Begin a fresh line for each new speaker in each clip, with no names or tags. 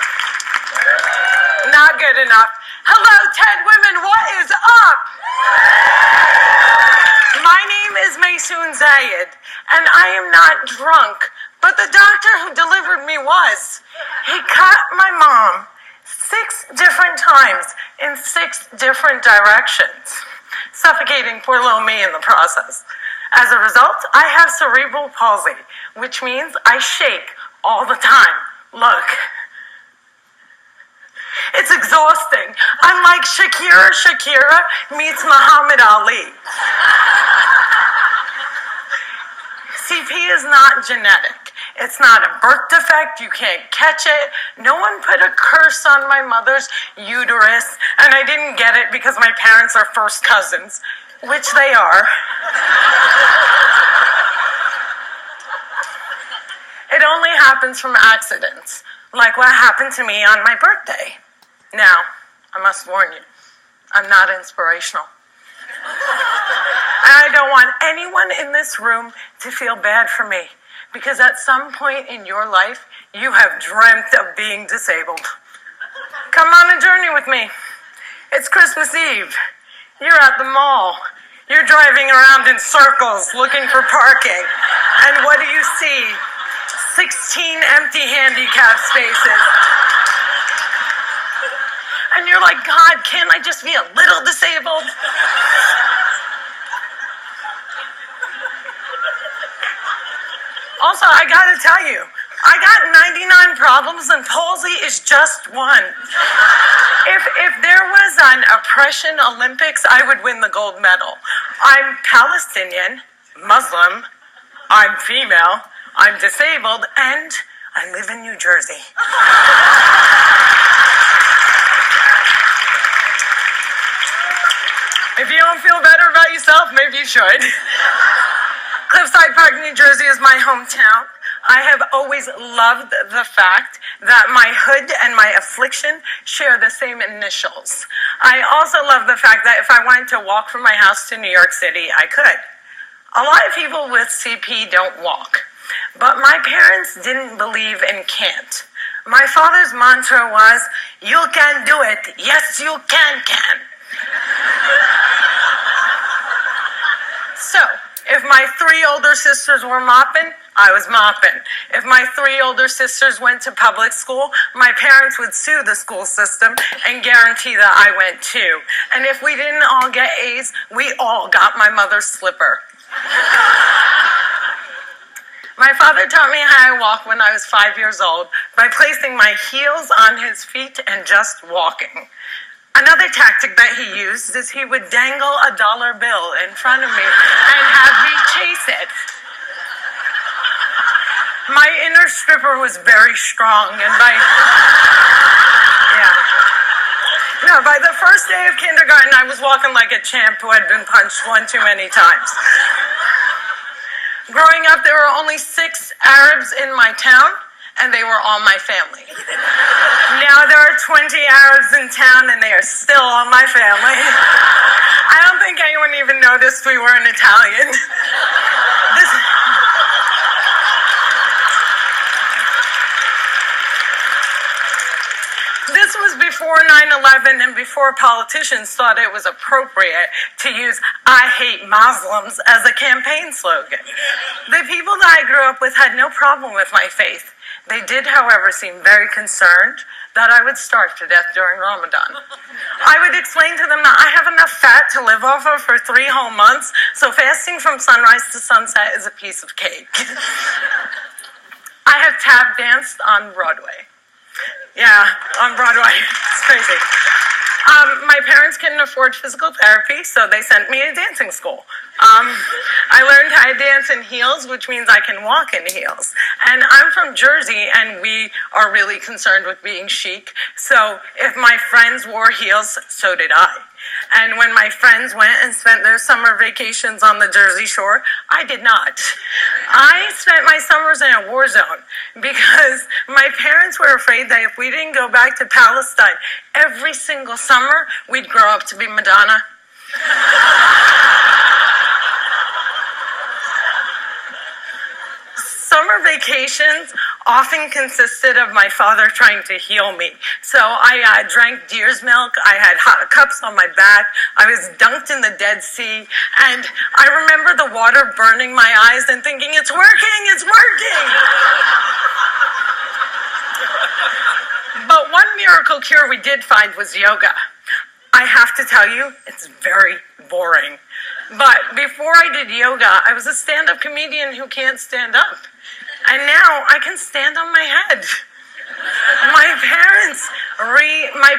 enough. Not good enough. Hello, 10 women, what is up? My name is Maysoon Zayed, and I am not drunk, but the doctor who delivered me was. He cut my mom 6 different times in 6 different directions, suffocating poor little me in the process. As a result, I have cerebral palsy, which means I shake all the time. Look. It's exhausting. I'm like Shakira meets Muhammad Ali. CP is not genetic. It's not a birth defect. You can't catch it. No one put a curse on my mother's uterus, and I didn't get it because my parents are first cousins, which they are. It only happens from accidents, like what happened to me on my birthday. Now, I must warn you, I'm not inspirational. And I don't want anyone in this room to feel bad for me, because at some point in your life, you have dreamt of being disabled. Come on a journey with me. It's Christmas Eve. You're at the mall. You're driving around in circles looking for parking. And what do you see? 16 empty handicap spaces. And you're like, God, can't I just be a little disabled? Also, I gotta tell you, I got 99 problems and palsy is just one. If there was an oppression Olympics, I would win the gold medal. I'm Palestinian, Muslim, I'm female, I'm disabled, and I live in New Jersey. If you don't feel better about yourself, maybe you should. Cliffside Park, New Jersey is my hometown. I have always loved the fact that my hood and my affliction share the same initials. I also love the fact that if I wanted to walk from my house to New York City, I could. A lot of people with CP don't walk, but my parents didn't believe in can't. My father's mantra was, you can do it. Yes, you can. So, if my 3 older sisters were mopping, I was mopping. If my 3 older sisters went to public school, my parents would sue the school system and guarantee that I went too. And if we didn't all get A's, we all got my mother's slipper. My father taught me how I walk when I was 5 years old by placing my heels on his feet and just walking. Another tactic that he used is he would dangle a dollar bill in front of me and have me chase it. My inner stripper was very strong, and by the first day of kindergarten, I was walking like a champ who had been punched one too many times. Growing up, there were only 6 Arabs in my town, and they were all my family. Now there are 20 Arabs in town, and they are still all my family. I don't think anyone even noticed we were an Italian. This was before 9/11 and before politicians thought it was appropriate to use "I hate Muslims" as a campaign slogan. The people that I grew up with had no problem with my faith. They did, however, seem very concerned that I would starve to death during Ramadan. I would explain to them that I have enough fat to live off of for 3 whole months, so fasting from sunrise to sunset is a piece of cake. I have tap danced on Broadway. Yeah, on Broadway. It's crazy. My parents couldn't afford physical therapy, so they sent me to dancing school. I learned how to dance in heels, which means I can walk in heels. And I'm from Jersey, and we are really concerned with being chic. So if my friends wore heels, so did I. And when my friends went and spent their summer vacations on the Jersey Shore, I did not. I spent my summers in a war zone because my parents were afraid that if we didn't go back to Palestine every single summer, we'd grow up to be Madonna. Summer vacations often consisted of my father trying to heal me. So I drank deer's milk, I had hot cups on my back, I was dunked in the Dead Sea, and I remember the water burning my eyes and thinking, it's working, it's working! But one miracle cure we did find was yoga. I have to tell you, it's very boring. But before I did yoga, I was a stand-up comedian who can't stand up. And now I can stand on my head. My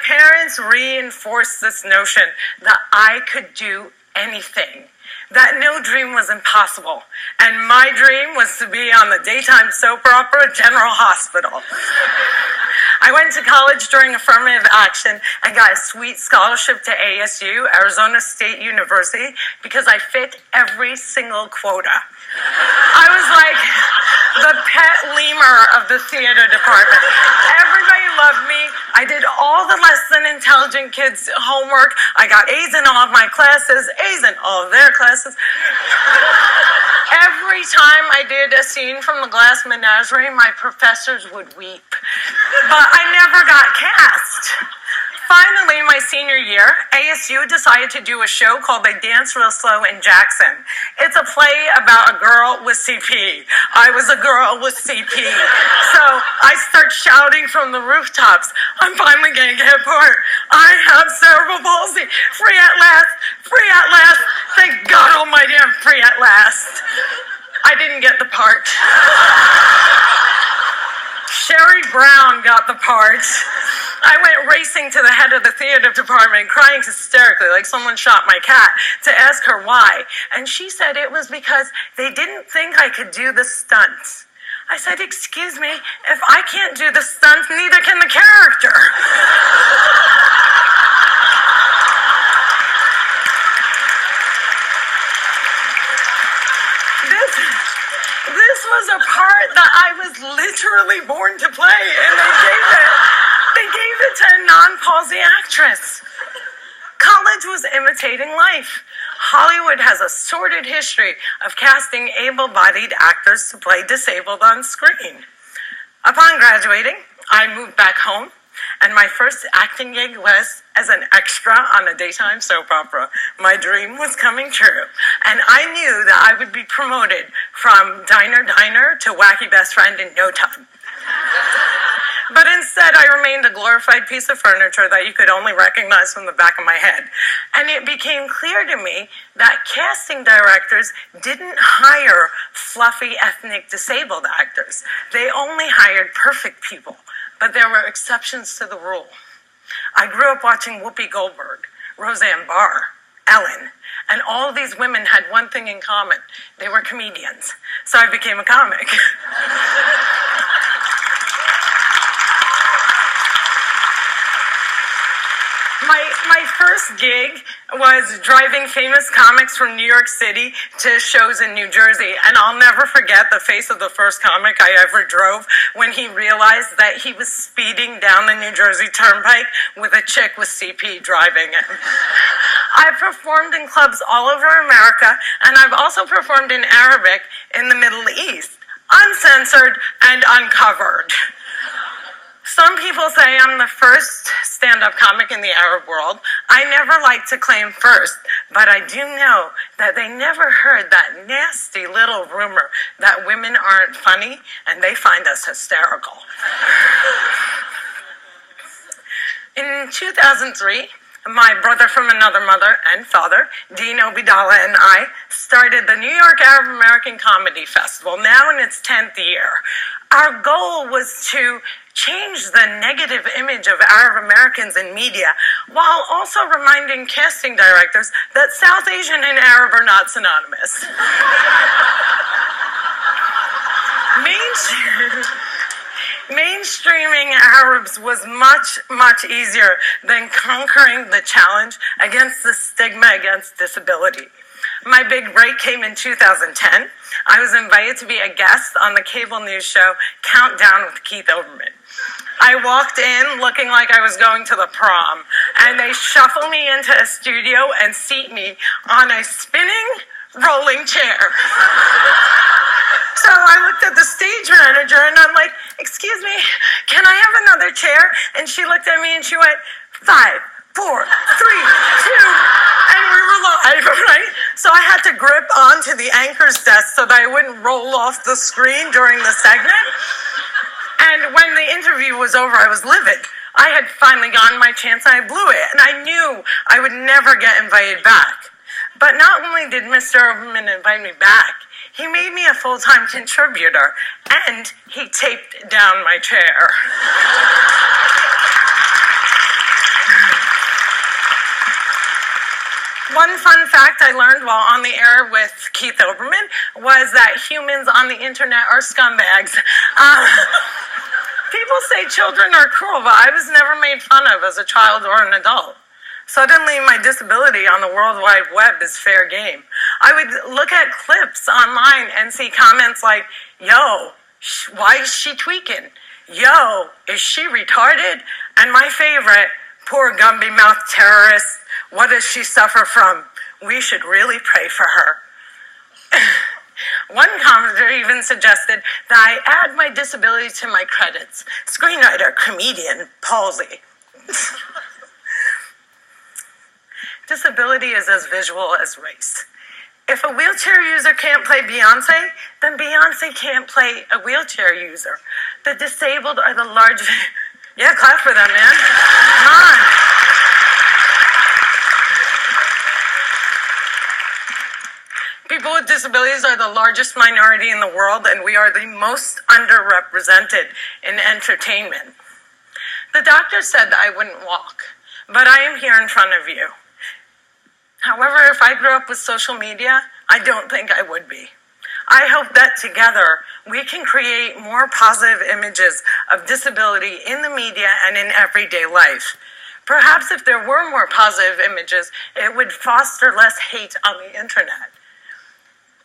parents reinforced this notion that I could do anything, that no dream was impossible. And my dream was to be on the daytime soap opera General Hospital. I went to college during affirmative action and got a sweet scholarship to ASU, Arizona State University, because I fit every single quota. I was like the pet lemur of the theater department. Everybody loved me. I did all the less than intelligent kids' homework. I got A's in all of my classes, A's in all of their classes. Every time I did a scene from The Glass Menagerie, my professors would weep. But I never got cast. Finally, my senior year, ASU decided to do a show called They Dance Real Slow in Jackson. It's a play about a girl with CP. I was a girl with CP. So I start shouting from the rooftops, I'm finally going to get a part. I have cerebral palsy. Free at last. Free at last. Thank God almighty I'm free at last. I didn't get the part. Sherry Brown got the part. I went racing to the head of the theater department, crying hysterically like someone shot my cat, to ask her why. And she said it was because they didn't think I could do the stunts. I said, excuse me, if I can't do the stunts, neither can the character. This was a part that I was literally born to play, and they gave it to a non-palsy actress. College was imitating life. Hollywood has a sordid history of casting able-bodied actors to play disabled on screen. Upon graduating, I moved back home, and my first acting gig was as an extra on a daytime soap opera. My dream was coming true, and I knew that I would be promoted from diner to wacky best friend in no time. But instead, I remained a glorified piece of furniture that you could only recognize from the back of my head. And it became clear to me that casting directors didn't hire fluffy ethnic disabled actors. They only hired perfect people, but there were exceptions to the rule. I grew up watching Whoopi Goldberg, Roseanne Barr, Ellen, and all of these women had one thing in common. They were comedians. So I became a comic. My first gig was driving famous comics from New York City to shows in New Jersey, and I'll never forget the face of the first comic I ever drove when he realized that he was speeding down the New Jersey Turnpike with a chick with CP driving it. I've performed in clubs all over America, and I've also performed in Arabic in the Middle East, uncensored and uncovered. Some people say I'm the first stand-up comic in the Arab world. I never like to claim first, but I do know that they never heard that nasty little rumor that women aren't funny and they find us hysterical. In 2003, my brother from another mother and father, Dean Obidala, and I started the New York Arab American Comedy Festival, now in its 10th year. Our goal was to change the negative image of Arab Americans in media while also reminding casting directors that South Asian and Arab are not synonymous. Mainstreaming Arabs was much, much easier than conquering the challenge against the stigma against disability. My big break came in 2010. I was invited to be a guest on the cable news show Countdown with Keith Olbermann. I walked in looking like I was going to the prom, and they shuffle me into a studio and seat me on a spinning rolling chair. So I looked at the stage manager and I'm like, excuse me, can I have another chair? And she looked at me and she went, 5, 4, 3, 2, and we were live, right? So I had to grip onto the anchor's desk so that I wouldn't roll off the screen during the segment. And when the interview was over, I was livid. I had finally gotten my chance and I blew it. And I knew I would never get invited back. But not only did Mr. Oberman invite me back, he made me a full-time contributor and he taped down my chair. One fun fact I learned while on the air with Keith Oberman was that humans on the internet are scumbags. People say children are cruel, but I was never made fun of as a child or an adult. Suddenly, my disability on the World Wide Web is fair game. I would look at clips online and see comments like, yo, why is she tweaking? Yo, is she retarded? And my favorite, poor Gumby-mouthed terrorist, what does she suffer from? We should really pray for her. One commenter even suggested that I add my disability to my credits. Screenwriter, comedian, palsy. Disability is as visual as race. If a wheelchair user can't play Beyonce, then Beyonce can't play a wheelchair user. The disabled are the large... Yeah, clap for them, man. Come on. People with disabilities are the largest minority in the world, and we are the most underrepresented in entertainment. The doctor said that I wouldn't walk, but I am here in front of you. However, if I grew up with social media, I don't think I would be. I hope that together we can create more positive images of disability in the media and in everyday life. Perhaps if there were more positive images, it would foster less hate on the internet.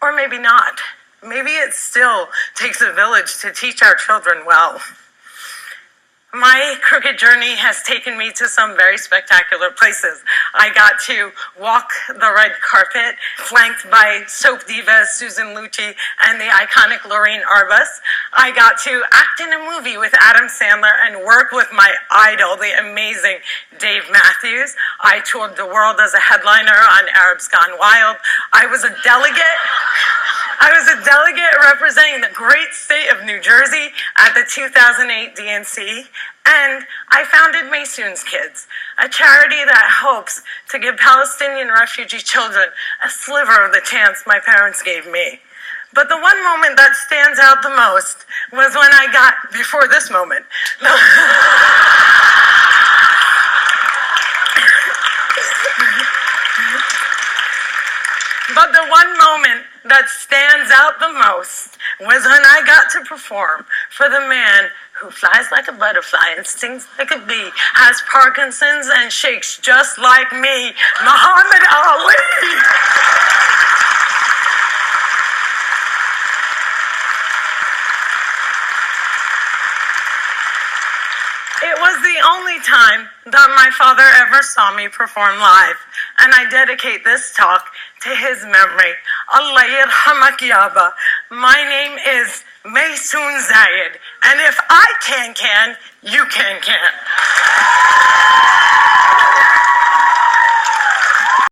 Or maybe not. Maybe it still takes a village to teach our children well. My crooked journey has taken me to some very spectacular places. I got to walk the red carpet, flanked by soap diva Susan Lucci and the iconic Lorraine Arbus. I got to act in a movie with Adam Sandler and work with my idol, the amazing Dave Matthews. I toured the world as a headliner on Arabs Gone Wild. I was a delegate representing the great state of New Jersey at the 2008 DNC, and I founded Maysoon's Kids, a charity that hopes to give Palestinian refugee children a sliver of the chance my parents gave me. But the one moment that stands out the most was when I got, before this moment, but the one moment that stands out the most was when I got to perform for the man who flies like a butterfly and stings like a bee, has Parkinson's and shakes just like me, Muhammad Ali. It was the only time that my father ever saw me perform live, and I dedicate this talk to his memory. Allah yarhamak yaba. My name is Maysoon Zayed, and if I can, you can.